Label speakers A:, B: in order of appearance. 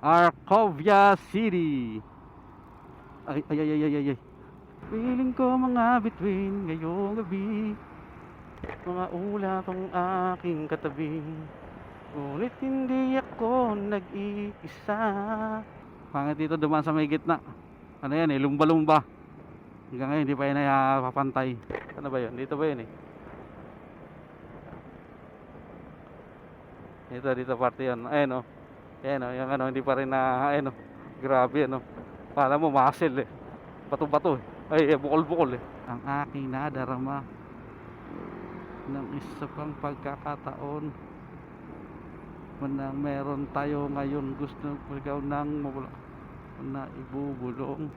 A: Arcovia City. Ay, ay, ay, ay, ay, ay. Piling ko mga bituin ngayong gabi, mga ulap ang aking katabi, ngunit hindi ako nag-iisa. Pangit dito dumaan sa may gitna. Ano yan eh, lumba-lumba. Hanggang ngayon hindi pa yan napapantay. Ano ba yun? Dito ba yun eh? Dito parte yan. Ayan o. Ayan o, yung ano, hindi pa rin na, ayan o. Grabe ano. Pala mo muscle eh. Bato-bato eh. Ay, bukol-bukol eh. Ang aking nadarama ng isa pang pagkakataon na meron tayo ngayon gusto ikaw nang mabula na ibubulong.